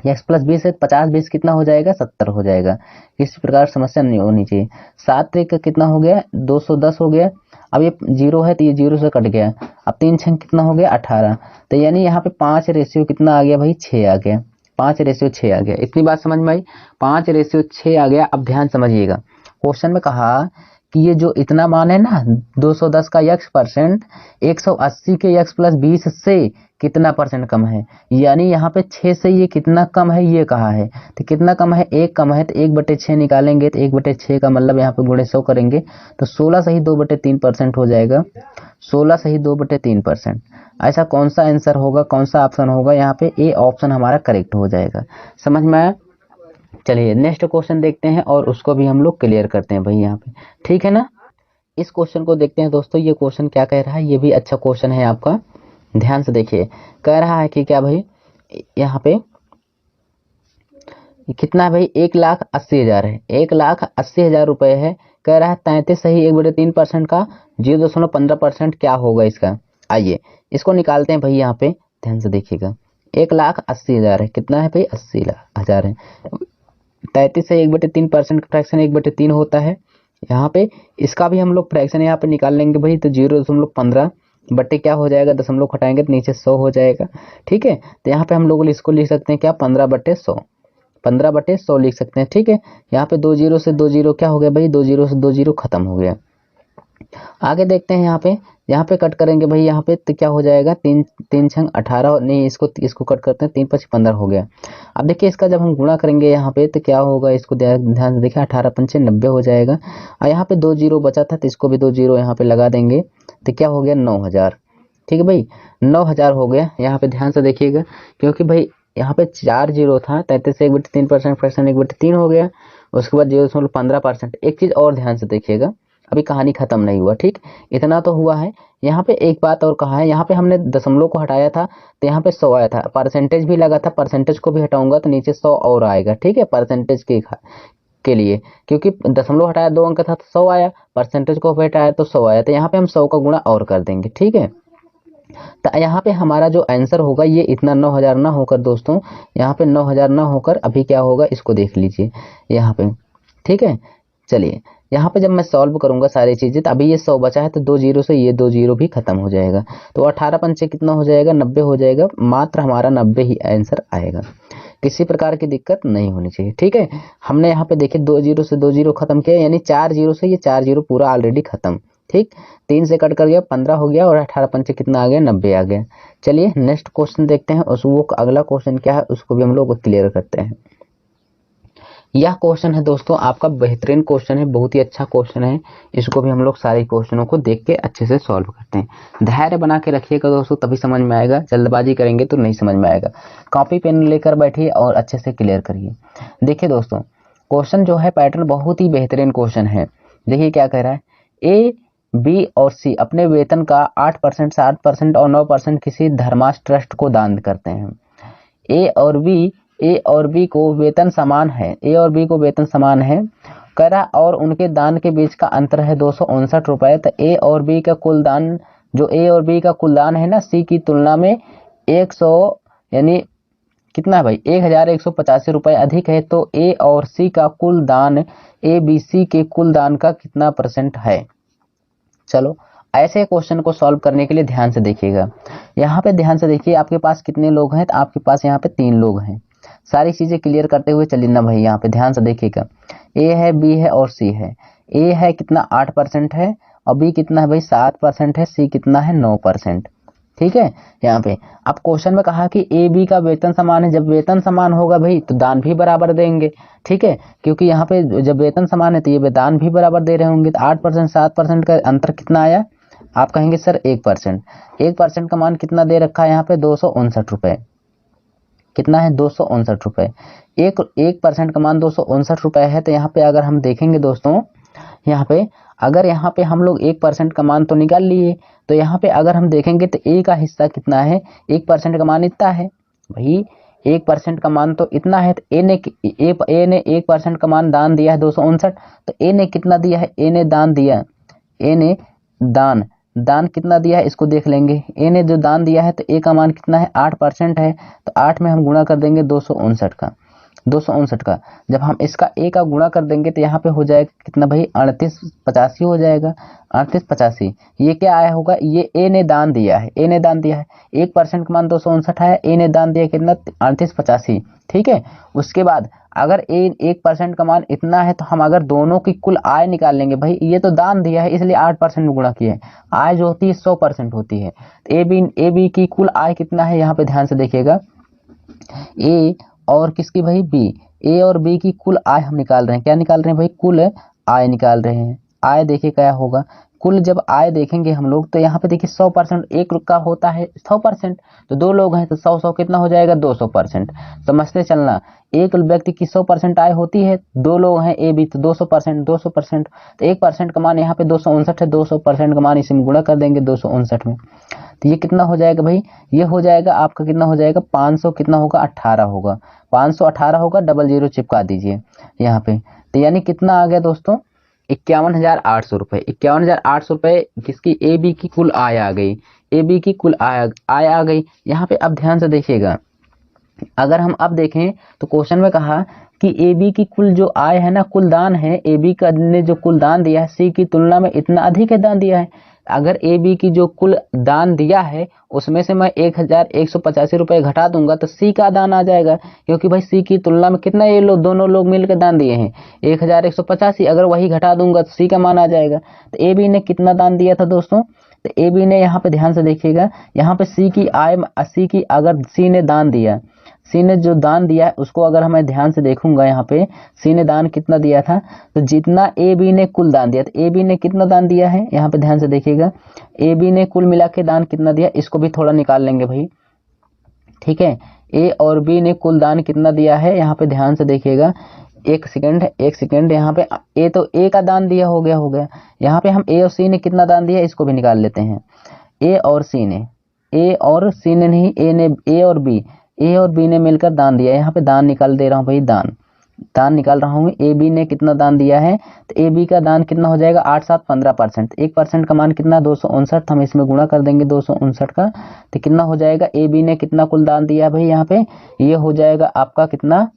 यक्स प्लस 20 है, 50 20 कितना हो जाएगा 70 हो जाएगा। किसी प्रकार समस्या नहीं होनी चाहिए। 7 का कितना हो गया 210 हो गया। अब ये जीरो है तो ये जीरो से कट गया। अब 3 छंग कितना हो गया 18, तो यानी यहाँ पे 5 रेशियो कितना आ गया भाई 6 आ गया, 5 रेशियो 6 आ गया। इतनी बात समझ में आई, 5 रेशियो 6 आ गया। अब ध्यान समझिएगा, क्वेश्चन में कहा कि ये जो इतना मान है ना 210 का यक्स परसेंट 180 के यक्स प्लस 20 से कितना परसेंट कम है, यानी यहाँ पे 6 से ये कितना कम है ये कहा है। तो कितना कम है, 1 कम है, तो 1/6 निकालेंगे, तो 1/6 का मतलब यहाँ पे गुणे 100 करेंगे तो 16 से ही 2/3% हो जाएगा, 16 से ही 2/3%। ऐसा कौन सा आंसर होगा, कौन सा ऑप्शन होगा, यहाँ पे ए ऑप्शन हमारा करेक्ट हो जाएगा। समझ में आया। चलिए नेक्स्ट क्वेश्चन देखते हैं और उसको भी हम लोग क्लियर करते हैं भाई यहाँ पे, ठीक है ना। इस क्वेश्चन को देखते हैं दोस्तों, ये क्वेश्चन क्या कह रहा है, ये भी अच्छा क्वेश्चन है आपका, ध्यान से देखिए। कह रहा है कि क्या भाई यहाँ पे कितना है भाई 1,80,000 है, 1,80,000 रुपए है। कह रहा है 33 सही 1/3% का 0.15% क्या होगा इसका। आइए इसको निकालते हैं भाई, यहाँ पे ध्यान से देखिएगा। 1,80,000 है, कितना है भाई 80,000 है। 33 से 1/3% का फ्रैक्शन 1/3 होता है। यहाँ पे इसका भी हम लोग फ्रैक्शन यहाँ पे निकाल लेंगे भाई, तो 0.15 बट्टे क्या हो जाएगा, दशमलव घटाएंगे तो नीचे 100 हो जाएगा, ठीक है। तो यहाँ पे हम लोग इसको लिख सकते हैं क्या 15/100, 15/100 लिख सकते हैं, ठीक है। यहाँ पे 2 जीरो से 2 जीरो क्या हो गया भाई, 2 जीरो से 2 जीरो खत्म हो गया। आगे देखते हैं यहाँ पे कट करेंगे भाई, यहाँ पे तो क्या हो जाएगा 3 छंग 18, नहीं इसको कट करते हैं, 3 5 15 हो गया। अब देखिए इसका जब हम गुणा करेंगे यहाँ पे तो क्या होगा, इसको ध्यान से देखिए 18 पंचे 90 हो जाएगा। और यहाँ पे 2 जीरो बचा था तो इसको भी 2 जीरो यहाँ पे लगा देंगे, तो क्या हो गया 9,000, ठीक है भाई 9,000 हो गया। यहाँ पे ध्यान से देखिएगा, क्योंकि भाई यहाँ पे 4 जीरो था, 33 से 1/3% फ्रैक्शन 1/3 हो गया। उसके बाद 0.15%। एक चीज और ध्यान से देखिएगा, अभी कहानी खत्म नहीं हुआ, ठीक, इतना तो हुआ है। यहाँ पे एक बात और कहा है, यहाँ पे हमने दशमलव को हटाया था तो यहाँ पे 100 आया था, परसेंटेज भी लगा था, परसेंटेज को भी हटाऊंगा तो नीचे 100 और आएगा, ठीक है, परसेंटेज के लिए, क्योंकि दशमलव हटाया 2 अंक था तो 100 आया, परसेंटेज को हटाया तो 100 आया, तो यहाँ पे हम 100 का गुणा और कर देंगे, ठीक है। तो यहाँ पे हमारा जो आंसर होगा ये इतना 9,000 ना होकर दोस्तों, यहाँ पे 9,000 ना होकर अभी क्या होगा इसको देख लीजिए यहाँ पे, ठीक है। चलिए यहाँ पे जब मैं सॉल्व करूंगा सारी चीजें, तो अभी ये 100 बचा है तो 2 जीरो से ये 2 जीरो भी खत्म हो जाएगा, तो 18 पंचे कितना हो जाएगा 90 हो जाएगा, मात्र हमारा 90 ही आंसर आएगा। किसी प्रकार की दिक्कत नहीं होनी चाहिए, ठीक है। हमने यहाँ पे देखे 2 जीरो से 2 जीरो खत्म किया, यानी 4 जीरो से ये 4 जीरो पूरा ऑलरेडी खत्म, ठीक। 3 से कट कर गया 15 हो गया, और 18 पंचे कितना आ गया 90 आ गया। चलिए नेक्स्ट क्वेश्चन देखते हैं, उस वो अगला क्वेश्चन क्या है उसको भी हम लोग क्लियर करते हैं। यह क्वेश्चन है दोस्तों आपका बेहतरीन क्वेश्चन है, बहुत ही अच्छा क्वेश्चन है। इसको भी हम लोग सारे क्वेश्चनों को देख के अच्छे से सॉल्व करते हैं। धैर्य बना के रखिएगा दोस्तों, तभी समझ में आएगा, जल्दबाजी करेंगे तो नहीं समझ में आएगा। कॉपी पेन लेकर बैठिए और अच्छे से क्लियर करिए। देखिए दोस्तों क्वेश्चन जो है पैटर्न बहुत ही बेहतरीन क्वेश्चन है। देखिए क्या कह रहा है, ए बी और सी अपने वेतन का 8%, 7% और 9% किसी धर्मार्थ ट्रस्ट को दान करते हैं। ए और बी को वेतन समान है, ए और बी को वेतन समान है कह रहा, और उनके दान के बीच का अंतर है 259 रुपए। तो ए और बी का कुल दान, जो ए और बी का कुल दान है ना सी की तुलना में 100 यानी कितना है भाई 1,185 रुपए अधिक है, तो ए और सी का कुल दान ए बी सी के कुल दान का कितना परसेंट है। चलो ऐसे क्वेश्चन को सॉल्व करने के लिए ध्यान से देखिएगा। यहाँ पे ध्यान से देखिए आपके पास कितने लोग हैं, तो आपके पास यहाँ पे 3 लोग हैं। सारी चीजें क्लियर करते हुए चलिए ना भाई, यहाँ पे ध्यान से देखिएगा, ए है बी है और सी है। ए है कितना 8% है, और बी कितना है भाई 7% है, सी कितना है 9%। ठीक है। यहाँ पे अब क्वेश्चन में कहा कि ए बी का वेतन समान है। जब वेतन समान होगा भाई तो दान भी बराबर देंगे, ठीक है, क्योंकि यहाँ पे जब वेतन समान है तो ये दान भी बराबर दे रहे होंगे। तो 8% 7% का अंतर कितना आया? आप कहेंगे सर 1%। 1% का मान कितना दे रखा है यहाँ पे? 259 रुपए। कितना है? 259 रुपए। 1% का मान 259 रुपए है। तो यहाँ पे अगर हम देखेंगे दोस्तों, यहाँ पे अगर यहाँ पे हम लोग 1% का मान तो निकाल लिए, तो यहाँ पे अगर हम देखेंगे तो ए का हिस्सा कितना है? 1% का मान इतना है भाई, 1% का मान तो इतना है। तो ए ने 1% का मान दान दिया है 259। तो ए ने कितना दिया है? ए ने दान दिया, ए ने दान कितना दिया है इसको देख लेंगे। ए ने जो दान दिया है तो ए का मान कितना है? 8% है। तो 8 में हम गुणा कर देंगे 259 का, 259 का। जब हम इसका ए का गुणा कर देंगे तो यहाँ पे हो जाएगा कितना भाई? 3885 हो जाएगा। 3885 ये क्या आया होगा? ये ए ने दान दिया है, ए ने दान दिया है। 1% का मान 259 है, ए ने दान दिया कितना? 3885, ठीक है। उसके बाद अगर ए 1% का मान इतना है तो हम अगर दोनों की कुल आय निकाल लेंगे भाई, ये तो दान दिया है इसलिए 8% में गुणा किया है। आय जो होती है 100% होती है। तो ए बी की कुल आय कितना है? यहाँ पे ध्यान से देखिएगा, ए और किसकी भाई? बी। ए और बी की कुल आय हम निकाल रहे हैं। क्या निकाल रहे हैं भाई? कुल आय निकाल रहे हैं। आय देखिए क्या होगा? कुल जब आय देखेंगे हम लोग तो यहाँ पे देखिए 100%, एक का होता है 100%, तो दो लोग हैं तो 100 कितना हो जाएगा? 200%। समझते चलना, एक व्यक्ति की 100% आय होती है, दो लोग हैं ए बी तो 200%, 200%। तो 1% का मान यहाँ पे 259 है, 200% का मान इसी में गुणा कर देंगे 259 में। तो ये कितना हो जाएगा भाई? ये हो जाएगा आपका कितना हो जाएगा? 500 कितना होगा? 18 होगा। 518 होगा, 00 चिपका दीजिए यहाँ पे। तो यानी कितना आ गया दोस्तों? 51,800 रुपए। 51,800 रुपए किसकी? ए बी की कुल आय आ गई। ए बी की कुल आय आ गई। यहाँ पे अब ध्यान से देखिएगा, अगर हम अब देखें तो क्वेश्चन में कहा कि ए बी की कुल जो आय है ना, कुल दान है, ए बी का ने जो कुल दान दिया है सी की तुलना में इतना अधिक है दान दिया है। अगर ए बी की जो कुल दान दिया है उसमें से मैं 1,185 रुपए घटा दूंगा तो सी का दान आ जाएगा, क्योंकि भाई सी की तुलना में कितना ये लोग दोनों लोग मिलकर दान दिए हैं? 1,185। अगर वही घटा दूंगा तो सी का मान आ जाएगा। तो ए बी ने कितना दान दिया था दोस्तों? तो ए बी ने यहाँ पे ध्यान से देखिएगा, यहाँ पे सी की आय, सी की अगर सी ने दान दिया, सी ने जो दान दिया है उसको अगर मैं ध्यान से देखूंगा, यहाँ पे सी ने दान कितना दिया था? तो जितना ए बी ने कुल दान दिया, तो ए बी ने कितना दान दिया है? यहाँ पे ध्यान से देखिएगा, ए बी ने कुल मिला के दान कितना दिया, इसको भी थोड़ा निकाल लेंगे भाई, ठीक है। ए और बी ने कुल दान कितना दिया है? यहाँ पे ध्यान से देखिएगा, एक सेकंड। यहाँ पे ए तो ए का दान दिया हो गया। यहाँ पे हम ए और सी ने कितना दान दिया इसको भी निकाल लेते हैं। ए और सी ने नहीं, ए और बी ने मिलकर दान दिया। यहाँ पे दान निकाल दे रहा हूँ भाई, दान निकाल रहा हूँ। ए बी ने कितना दान दिया है? तो ए बी का दान कितना हो जाएगा? 8 7 15%। 1% का मान कितना? 259। हम इसमें गुणा कर देंगे 259 का, तो कितना हो जाएगा? ए बी ने कितना कुल दान दिया भाई? यहाँ पे ये हो जाएगा आपका कितना?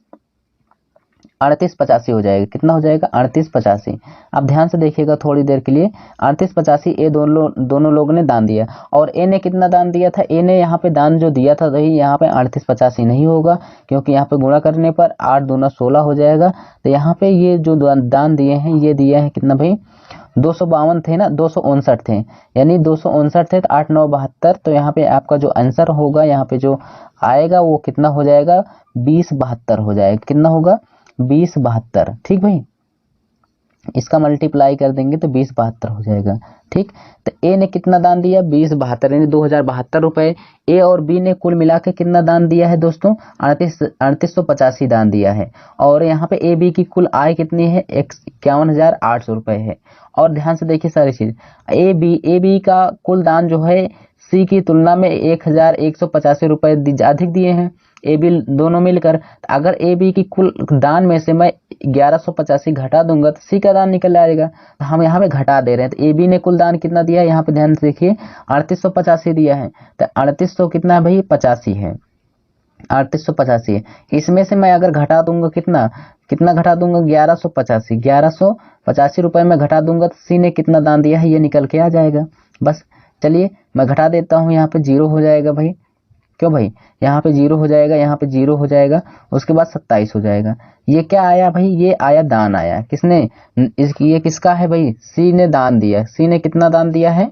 3885 हो जाएगा। कितना हो जाएगा? 3885। अब ध्यान से देखिएगा थोड़ी देर के लिए, 3885 ए दोनों लोगों ने दान दिया। और ए ने कितना दान दिया था? ए ने यहाँ पे दान जो दिया था वही यहाँ पे 3885 नहीं होगा, क्योंकि यहाँ पे गुणा करने पर 8 दूना 16 हो जाएगा। तो यहाँ पे ये जो दान दिए हैं, ये दिए हैं कितना भाई? 252 थे ना, 259 थे, यानी 259 थे तो 8 9 72। तो यहाँ पे आपका जो आंसर होगा, यहाँ पे जो आएगा वो कितना हो जाएगा? 2072 हो जाएगा। कितना होगा? 2072, ठीक भाई। इसका मल्टीप्लाई कर देंगे तो 2072 हो जाएगा, ठीक। तो ए ने कितना दान दिया? 2072 यानी 2072 रुपए। ए और बी ने कुल मिला के कितना दान दिया है दोस्तों? 3885 दान दिया है। और यहाँ पे ए बी की कुल आय कितनी है? 51,800 रुपए है। और ध्यान से देखिए सारी चीज, ए बी का कुल दान जो है सी की तुलना में 1,185 रुपए अधिक दिए हैं ए बी दोनों मिलकर। अगर ए बी की कुल दान में से मैं 1185 घटा दूंगा तो सी का दान निकल आएगा। तो हम यहाँ पे घटा दे रहे हैं। तो ए बी ने कुल दान कितना दिया है? यहाँ पे ध्यान से देखिए, 3885 दिया है। तो 3800 कितना है भाई? 85 है। 3885 है। इसमें से मैं अगर घटा दूंगा कितना घटा दूंगा? 1185 रुपए में घटा दूंगा तो सी ने कितना दान दिया है ये निकल के आ जाएगा। बस चलिए मैं घटा देता हूँ, यहाँ पे 0 हो जाएगा भाई। क्यों भाई? यहाँ पे 0 हो जाएगा, यहाँ पे 0 हो जाएगा, उसके बाद 27 हो जाएगा। ये क्या आया भाई? ये आया दान आया। किसने? ये किसका है भाई? सी ने दान दिया। सी ने कितना दान दिया है?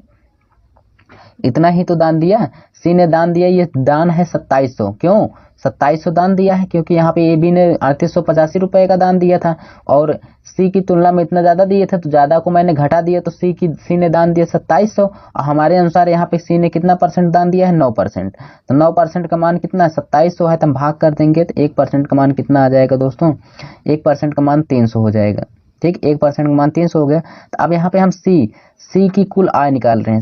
इतना ही तो दान दिया। सी ने दान दिया, ये दान है 2700। क्यों 2700 दान दिया है? क्योंकि यहाँ पे ए बी ने 3885 रुपए का दान दिया था और सी की तुलना में इतना ज्यादा दिए थे, तो ज्यादा को मैंने घटा दिया, तो सी ने दान दिया 2700। और हमारे अनुसार यहाँ पे सी ने कितना परसेंट दान दिया है? 9%। तो 9% का मान कितना है? 2700 है, तो हम भाग कर देंगे तो 1% का मान कितना आ जाएगा दोस्तों? 1% का मान 300 हो जाएगा। ठीक, 1% का मान 300 हो गया। तो अब यहाँ पे हम सी की कुल आय निकाल रहे हैं।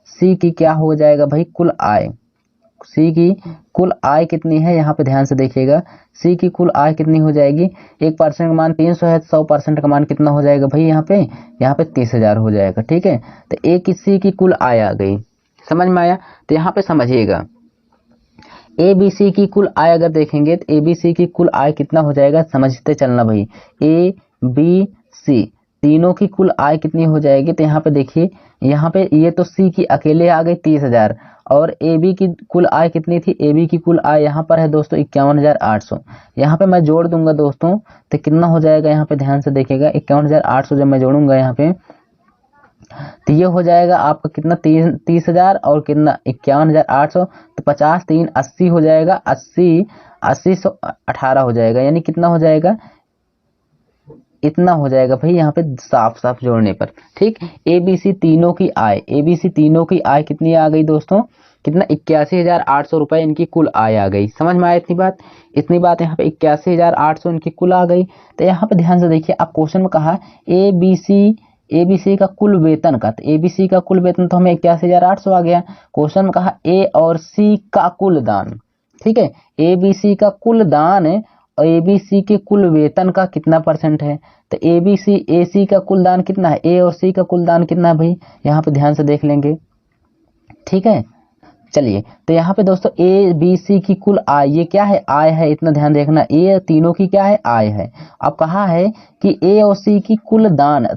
सी की क्या हो जाएगा भाई? कुल आय। सी की कुल आय कितनी है? यहाँ पे ध्यान से देखिएगा, सी की कुल आय कितनी हो जाएगी? 1% का मान 300 है, 100% का मान कितना हो जाएगा भाई? यहाँ पे 30,000 हो जाएगा। ठीक है, तो एक सी की कुल आय आ गई, समझ में आया? तो यहाँ पे समझिएगा, ए बी सी की कुल आय अगर देखेंगे तो ए बी सी की कुल आय कितना हो जाएगा? समझते चलना भाई, ए बी सी तीनों की कुल आय कितनी हो जाएगी? तो यहाँ पे देखिए, यहाँ पे ये तो सी की अकेले आ गई 30,000 और ए बी की कुल आय कितनी थी? ए बी की कुल आय यहाँ पर है दोस्तों 51,800। यहाँ पे मैं जोड़ दूंगा दोस्तों, तो कितना हो जाएगा? यहाँ पे ध्यान से देखिएगा, 51,800 जब मैं जोड़ूंगा यहाँ पे, तो ये हो जाएगा आपका कितना? 30,000 और कितना? 51,800। तो 50 3 80 हो जाएगा, 80,118 हो जाएगा। यानी कितना हो जाएगा? इतना हो जाएगा भाई यहाँ पे साफ साफ जोड़ने पर। ठीक, ए बी सी तीनों की आय, ए बी सी तीनों की आय कितनी आ गई दोस्तों? कितना? 81,800 रुपए इनकी कुल आय आ गई। समझ में आया इतनी बात यहाँ पे 81,800 इनकी कुल आ गई। तो यहाँ पे ध्यान से देखिए, आप क्वेश्चन में कहा ए बी सी का कुल वेतन का, तो ए बी सी का कुल वेतन तो हमें 81,800 आ गया। क्वेश्चन में कहा ए और सी का कुल दान। ठीक है, ए बी सी का कुल दान और ए बी सी के कुल वेतन का कितना परसेंट है? तो ए सी का कुल दान कितना है? ए और सी का कुल दान कितना है भाई? यहाँ पे ध्यान से देख लेंगे। ठीक है, चलिए, तो यहाँ पे दोस्तों ए बी सी की कुल आय, ये क्या है? आय है, इतना ध्यान देखना, ए तीनों की क्या है? आय है। अब कहा है कि ए और सी की कुल दान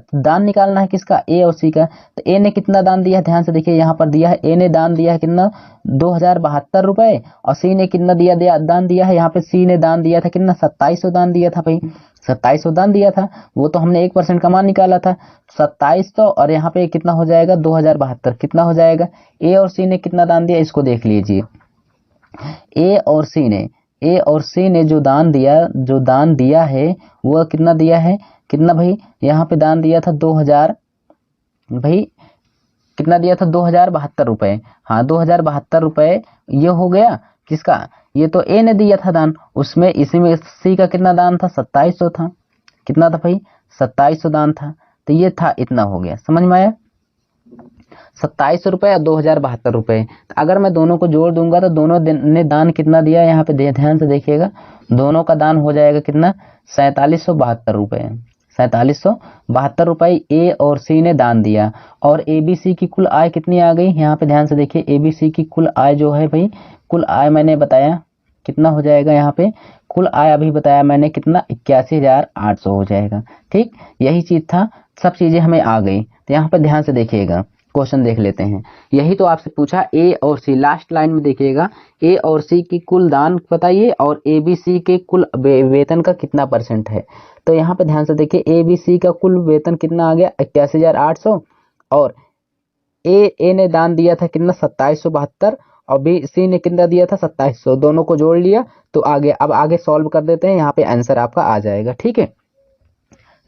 निकालना है, किसका? ए और सी का। तो ए ने कितना दान दिया है? ध्यान से देखिए, यहाँ पर दिया है, ए ने दान दिया है कितना? 2,072 रुपए। और सी ने कितना दान दिया है? यहाँ पे सी ने दान दिया था कितना? 2700 दान दिया था भाई, 2700 दान दिया था। वो तो हमने 1% का मान निकाला था, 2700 और यहाँ पे कितना हो जाएगा? 2,072 कितना हो जाएगा? ए और सी ने कितना दान दिया? इसको देख लीजिए, ए और सी ने जो दान दिया है वो कितना दिया है? कितना भाई? यहाँ पे दान दिया था 2000 भाई, कितना दिया था? 2,072 रुपए। हाँ, 2,072 रुपए ये हो गया किसका? ये तो ए ने दिया था दान, उसमें इसी में सी का कितना दान था? 2700 था। कितना था भाई? 2700 दान था। तो ये था, इतना हो गया। समझ में आया? 2700 रुपए और 2,072 रुपए। अगर मैं दोनों को जोड़ दूंगा तो दोनों ने दान कितना दिया? यहाँ पे ध्यान से देखिएगा, दोनों का दान हो जाएगा कितना? 4772 रुपए। 4772 रुपए ए और सी ने दान दिया। और ए बी सी की कुल आय कितनी आ गई? यहाँ पे ध्यान से देखिए, ए बी सी की कुल आय जो है भाई, कुल आय मैंने बताया कितना हो जाएगा? यहाँ पे कुल आय अभी बताया मैंने कितना? 81,800 हो जाएगा। ठीक, यही चीज था, सब चीजें हमें आ गई। तो यहाँ पे ध्यान से देखिएगा, क्वेश्चन देख लेते हैं। यही तो आपसे पूछा, ए और सी, लास्ट लाइन में देखिएगा, ए और सी की कुल दान बताइए और ए बी सी के कुल वेतन का कितना परसेंट है। तो यहाँ पे ध्यान से देखिए, ए बी सी का कुल वेतन कितना आ गया? 81,800 और ए ने दान दिया था कितना? 2772 और बी सी ने कितना दिया था? 2700। दोनों को जोड़ लिया तो आगे, अब आगे सॉल्व कर देते हैं, यहाँ पे आंसर आपका आ जाएगा। ठीक है,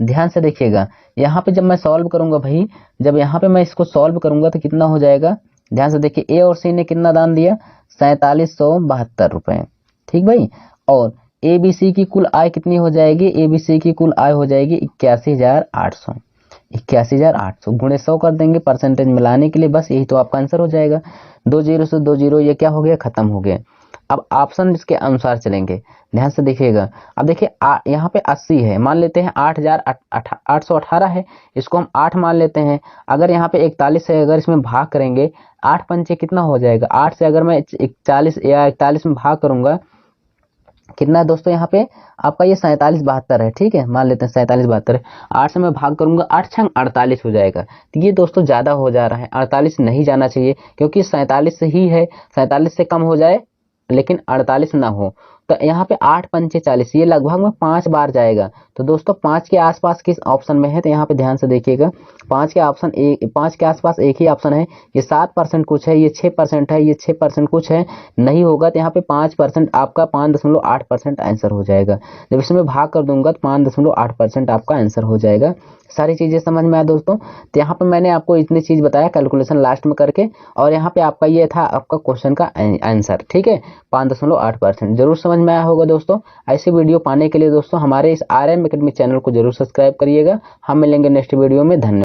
ध्यान से देखिएगा, यहाँ पे जब मैं सॉल्व करूंगा भाई, जब यहाँ पे मैं इसको सॉल्व करूंगा तो कितना हो जाएगा? ध्यान से देखिए, ए और सी ने कितना दान दिया? 4772 रुपए। ठीक भाई, और ए बी सी की कुल आय कितनी हो जाएगी? ए बी सी की कुल आय हो जाएगी 81,800। 81,800 गुणे 100 कर देंगे परसेंटेज मिलाने के लिए, बस यही तो आपका आंसर हो जाएगा। 2 जीरो से 2 जीरो ये क्या हो गया? खत्म हो गया। अब ऑप्शन इसके अनुसार चलेंगे, ध्यान से देखिएगा। अब देखिए, यहाँ पे 80 है, मान लेते हैं 8,818 है, इसको हम 8 मान लेते हैं। अगर यहाँ पे 41 है, अगर इसमें भाग करेंगे, 8 पंचे कितना हो जाएगा? 8 से अगर मैं 41 या 41 में भाग करूंगा, कितना है दोस्तों? यहाँ पे आपका ये 4772 है। ठीक है, मान लेते हैं 4772 है, 8 से मैं भाग करूंगा, 8 छंग 48 हो जाएगा। तो ये दोस्तों ज्यादा हो जा रहा है, 48 नहीं जाना चाहिए, क्योंकि 47 ही है, 47 से कम हो जाए लेकिन 48 ना हो, तो यहाँ पे 8 पंचे 40, ये लगभग में 5 बार जाएगा। तो दोस्तों 5 के आसपास किस ऑप्शन में है, तो यहाँ पे ध्यान से देखिएगा। 5 के ऑप्शन 5 के आसपास एक ही ऑप्शन है, ये 7% कुछ है, ये 6% है, ये 6% कुछ है, नहीं होगा। तो यहाँ पे 5% आपका 5.8% आंसर हो जाएगा। जब इसमें भाग कर दूंगा तो 5.8% आपका आंसर हो जाएगा। सारी चीजें समझ में आया दोस्तों। तो यहाँ पे मैंने आपको इतनी चीज बताया कैलकुलेशन लास्ट में करके, और यहाँ पे आपका ये था आपका क्वेश्चन का आंसर, ठीक है, 5.8%। जरूर समझ में आया होगा दोस्तों। ऐसी वीडियो पाने के लिए दोस्तों हमारे इस RM एकेडमी चैनल को जरूर सब्सक्राइब करिएगा। हम मिलेंगे नेक्स्ट वीडियो में। धन्यवाद।